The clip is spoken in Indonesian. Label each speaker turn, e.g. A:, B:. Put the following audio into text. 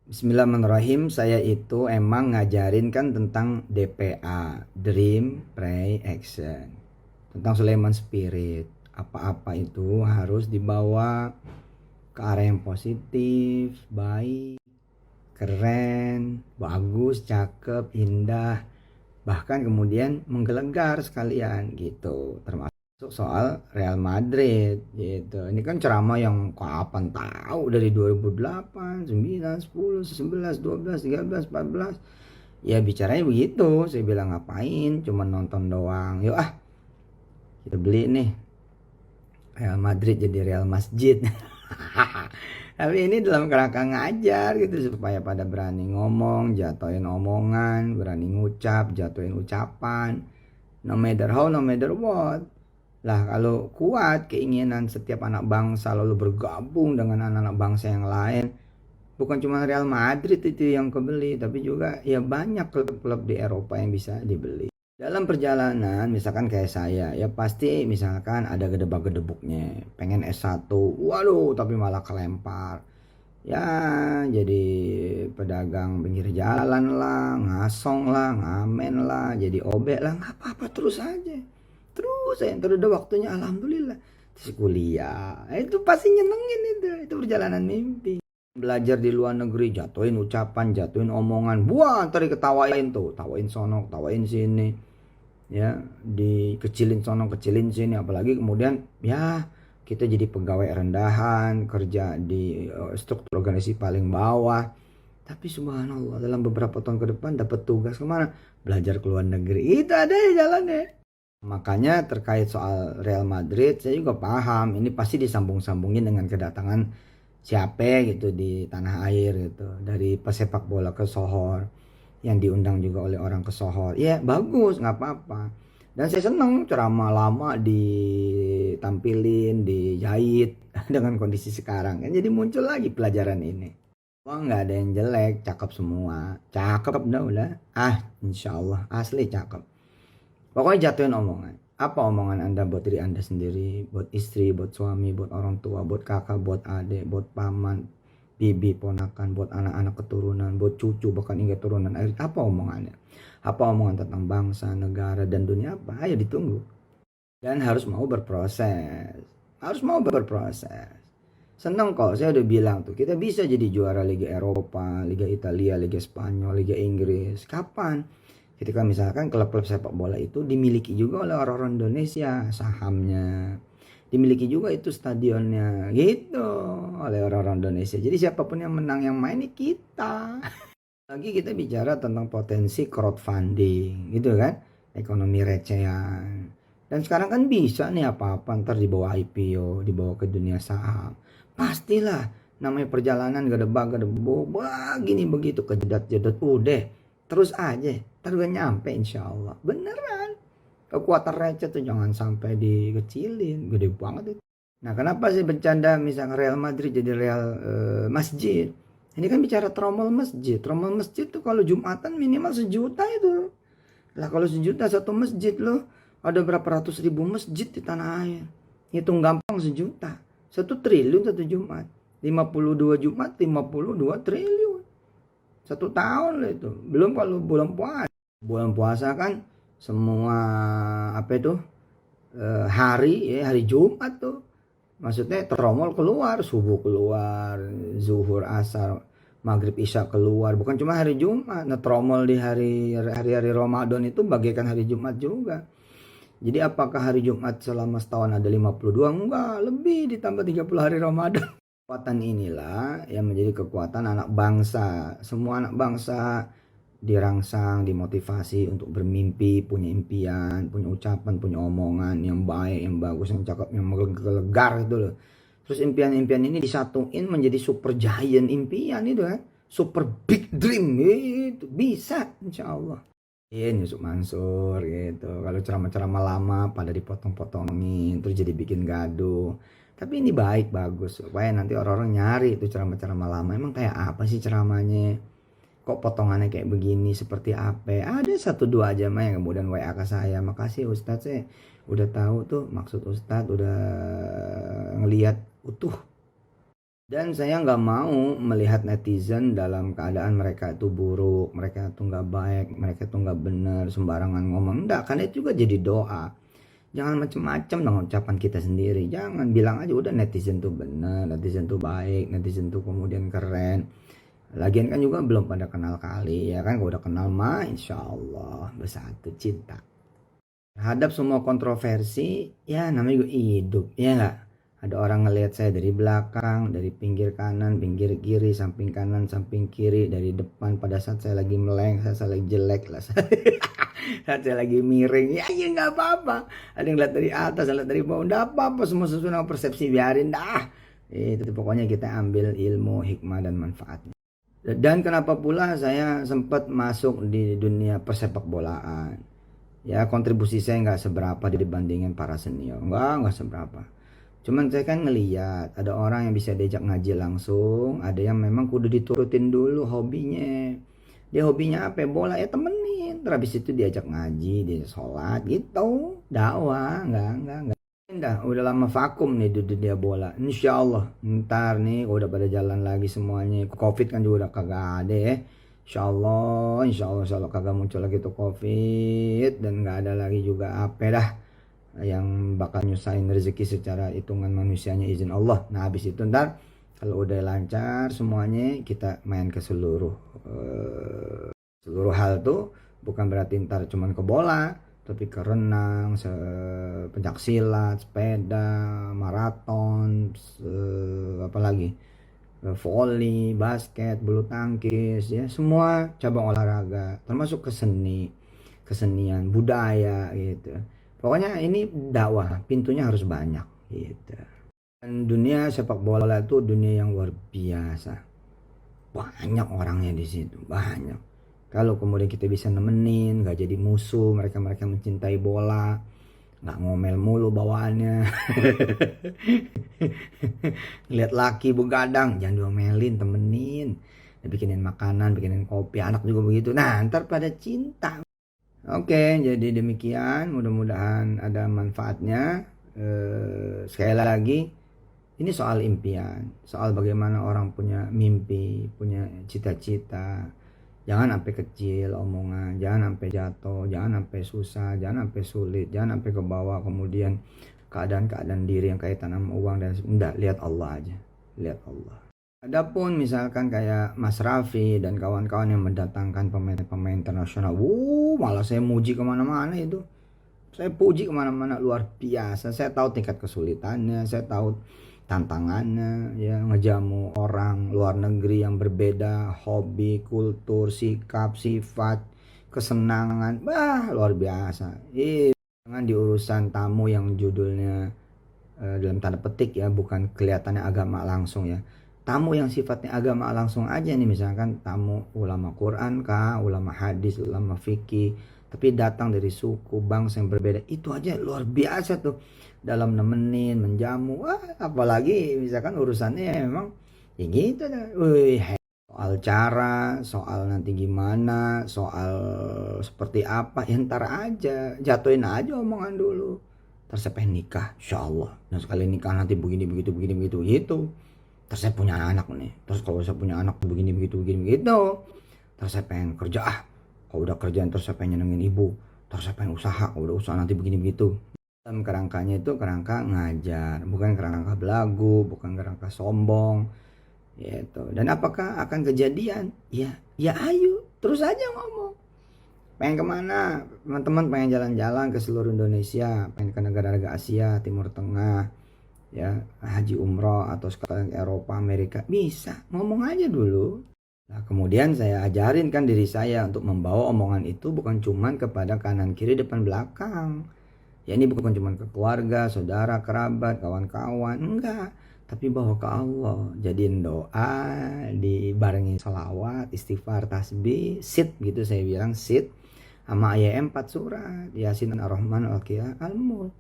A: Bismillahirrahmanirrahim. Saya itu emang ngajarin kan tentang DPA, Dream, Pray, Action. Tentang Sulaiman Spirit. Apa-apa itu harus dibawa ke arah yang positif, baik, keren, bagus, cakep, indah. Bahkan kemudian menggelegar sekalian gitu. Termasuk soal Real Madrid gitu. Ini kan ceramah yang kapan tahu dari 2008, 9, 10, 11, 12, 13, 14. Ya bicaranya begitu. Saya bilang ngapain? Cuma nonton doang. Yuk kita beli nih Real Madrid jadi Real Masjid. Tapi ini dalam kerangka ngajar gitu supaya pada berani ngomong, jatuhin omongan, berani ngucap, jatuhin ucapan. No matter how, no matter what. Lah kalau kuat keinginan setiap anak bangsa lalu bergabung dengan anak-anak bangsa yang lain, bukan cuma Real Madrid itu yang kebeli, tapi juga ya banyak klub-klub di Eropa yang bisa dibeli. Dalam perjalanan misalkan kayak saya, ya pasti misalkan ada gedebak-gedebuknya, pengen S1, waduh tapi malah kelempar. Ya jadi pedagang pinggir jalan lah, ngasong lah, ngamen lah, jadi obek lah, nggak apa-apa terus aja. Terus saya terus udah waktunya alhamdulillah. Terus kuliah, itu pasti nyenengin itu perjalanan mimpi. Belajar di luar negeri, jatuhin ucapan, jatuhin omongan, buah ntar diketawain tuh, tawain sono, tawain sini. Ya, dikecilin sono, kecilin sini, apalagi kemudian ya kita jadi pegawai rendahan, kerja di struktur organisasi paling bawah. Tapi subhanallah dalam beberapa tahun ke depan dapat tugas kemana? Belajar ke luar negeri. Itu ada ya jalannya. Makanya terkait soal Real Madrid saya juga paham ini pasti disambung-sambungin dengan kedatangan siapa gitu di tanah air gitu dari pesepak bola ke Sohor yang diundang juga oleh orang ke Sohor. Ya bagus nggak apa-apa. Dan saya seneng ceramah lama ditampilin, dijahit dengan kondisi sekarang kan jadi muncul lagi pelajaran ini. Wah nggak ada yang jelek, cakep semua, cakep dah udah. Insya Allah asli cakep. Pokoknya jatuhin omongan. Apa omongan Anda buat diri Anda sendiri, buat istri, buat suami, buat orang tua, buat kakak, buat adik, buat paman, bibi, ponakan, buat anak-anak keturunan, buat cucu, bahkan hingga turunan. Apa omongannya? Apa omongan tentang bangsa, negara, dan dunia apa? Ayo ditunggu. Dan harus mau berproses. Harus mau berproses. Seneng kok, saya udah bilang tuh, kita bisa jadi juara Liga Eropa, Liga Italia, Liga Spanyol, Liga Inggris. Kapan? Ketika misalkan klub-klub sepak bola itu dimiliki juga oleh orang-orang Indonesia, sahamnya. Dimiliki juga itu stadionnya, gitu, oleh orang-orang Indonesia. Jadi siapapun yang menang yang main ini kita. Lagi kita bicara tentang potensi crowdfunding, gitu kan? Ekonomi recehan. Dan sekarang kan bisa nih apa-apa ntar dibawa IPO, dibawa ke dunia saham. Pastilah namanya perjalanan gedebak-gedebuk, begini begitu kejedat-jedat udah terus aja, ntar gue nyampe insya Allah. Beneran. Kekuatan receh tuh jangan sampai dikecilin, gede banget itu. Nah kenapa sih bercanda misalnya Real Madrid jadi Real Masjid? Ini kan bicara tromol masjid. Tromol masjid tuh kalau Jumatan minimal 1 juta itu. Lah kalau 1 juta satu masjid loh, ada berapa ratus ribu masjid di tanah air. Hitung gampang 1 juta. 1 triliun satu Jumat. 52 Jumat 52 triliun. 1 tahun lah itu. Belum kalau bulan puasa. Bulan puasa kan semua apa itu hari ya hari Jumat tuh. Maksudnya tromol keluar, subuh keluar, zuhur, asar, maghrib, isya keluar. Bukan cuma hari Jumat. Nah tromol di hari-hari Ramadan itu bagaikan hari Jumat juga. Jadi apakah hari Jumat selama setahun ada 52? Enggak, lebih ditambah 30 hari Ramadan. Kekuatan inilah yang menjadi kekuatan anak bangsa. Semua anak bangsa dirangsang, dimotivasi untuk bermimpi, punya impian, punya ucapan, punya omongan yang baik, yang bagus, yang cakep, yang menggelegar itu loh. Terus impian-impian ini disatuin menjadi super giant impian itu kan. Super big dream gitu. Bisa insya Allah. Yusuf Mansur gitu. Kalau ceramah-ceramah lama pada dipotong-potongin terus jadi bikin gaduh. Tapi ini baik bagus supaya nanti orang-orang nyari itu ceramah-ceramah lama. Emang kayak apa sih ceramahnya? Kok potongannya kayak begini seperti apa? Ada satu dua aja mah yang kemudian WA ke saya. Makasih Ustadz saya udah tahu tuh maksud Ustadz udah ngelihat utuh Dan saya nggak mau melihat netizen dalam keadaan mereka itu buruk, mereka itu nggak baik, mereka itu nggak benar, sembarangan ngomong. Enggak, karena itu juga jadi doa. Jangan macem-macem dong ucapan kita sendiri. Jangan bilang aja udah netizen tuh benar, netizen tuh baik, netizen tuh kemudian keren. Lagian kan juga belum pada kenal kali ya kan. Kalau udah kenal mah insya Allah bersatu cinta. Terhadap semua kontroversi, ya namanya juga hidup, ya nggak? Ada orang ngelihat saya dari belakang, dari pinggir kanan, pinggir kiri, samping kanan, samping kiri, dari depan pada saat saya lagi meleng, saya lagi jelek lah. Saat saya lagi miring, ya nggak apa-apa. Ada yang lihat dari atas, ada yang lihat dari bawah, nggak apa-apa. Semua sesuai dengan persepsi, biarin dah. Itu pokoknya kita ambil ilmu, hikmah, dan manfaatnya. Dan kenapa pula saya sempat masuk di dunia persepak bolaan? Ya kontribusi saya nggak seberapa dibandingin para senior, nggak seberapa. Cuman saya kan ngeliat ada orang yang bisa diajak ngaji langsung, ada yang memang kudu diturutin dulu hobinya. Dia hobinya apa? Bola, ya temenin. Terus habis itu diajak ngaji, dia sholat gitu, dakwah, nggak. Udah lama vakum nih di dunia bola. Insya Allah ntar nih udah pada jalan lagi semuanya. Covid kan juga udah kagak ada ya. Insya Allah kagak muncul lagi tuh Covid dan nggak ada lagi juga apa dah yang bakal nyusahin rezeki secara hitungan manusianya, izin Allah. Nah habis itu ntar kalau udah lancar semuanya kita main ke seluruh hal tuh, bukan berarti ntar cuman ke bola, tapi ke renang, pencak silat, sepeda, maraton, apalagi volley, basket, bulu tangkis, ya semua cabang olahraga, termasuk kesenian, budaya gitu. Pokoknya ini dakwah, pintunya harus banyak gitu. Dan dunia sepak bola itu dunia yang luar biasa. Banyak orangnya di situ, banyak. Kalau kemudian kita bisa nemenin, nggak jadi musuh, mereka mencintai bola, nggak ngomel mulu bawaannya. Lihat laki begadang, jangan diomelin, temenin, bikinin makanan, bikinin kopi, anak juga begitu. Nah ntar pada cinta. Oke, jadi demikian, mudah-mudahan ada manfaatnya. Sekali lagi, ini soal impian, soal bagaimana orang punya mimpi, punya cita-cita. Jangan sampai kecil omongan, jangan sampai jatuh, jangan sampai susah, jangan sampai sulit, jangan sampai ke bawah kemudian keadaan-keadaan diri yang kaitan sama uang dan enggak, lihat Allah aja, lihat Allah. Adapun misalkan kayak Mas Raffi dan kawan-kawan yang mendatangkan pemain-pemain internasional, malah saya muji kemana-mana itu. Saya puji kemana-mana, luar biasa. Saya tahu tingkat kesulitannya, saya tahu tantangannya, ya ngejamu orang luar negeri yang berbeda, hobi, kultur, sikap, sifat, kesenangan, luar biasa. Jangan di urusan tamu yang judulnya dalam tanda petik ya, bukan kelihatannya agama langsung ya. Tamu yang sifatnya agama langsung aja nih, misalkan tamu ulama Quran kah, ulama hadis, ulama fikih, tapi datang dari suku bangsa yang berbeda, itu aja luar biasa tuh dalam nemenin, menjamu. Apalagi misalkan urusannya memang ya gitu dah. Soal cara, soal nanti gimana, soal seperti apa, ya ntar aja, jatuhin aja omongan dulu. Terus saya pengen nikah, insya Allah. Nah sekali nikah nanti begini begitu gitu. Terus saya punya anak nih. Terus kalau saya punya anak begini begitu. Terus saya pengen kerja, kalau udah kerjaan terus saya pengen nyenengin ibu. Terus saya pengen usaha, kalau udah usaha nanti begini begitu. Dalam kerangkanya itu kerangka ngajar, bukan kerangka belagu, bukan kerangka sombong. Gitu. Dan apakah akan kejadian? Ya ayo, terus aja ngomong. Pengen kemana? Teman-teman pengen jalan-jalan ke seluruh Indonesia, pengen ke negara-negara Asia, Timur Tengah, ya haji umroh atau sekalian Eropa, Amerika, bisa ngomong aja dulu. Nah kemudian saya ajarin kan diri saya untuk membawa omongan itu bukan cuman kepada kanan kiri depan belakang. Ya ini bukan cuman ke keluarga, saudara, kerabat, kawan-kawan, enggak, tapi bawa ke Allah. Jadiin doa, dibarengin salawat, istighfar, tasbih, sit gitu saya bilang, sit sama ayat 4 surat Yasin, Ar-Rahman, Al-Qiyah, Al-Mulk.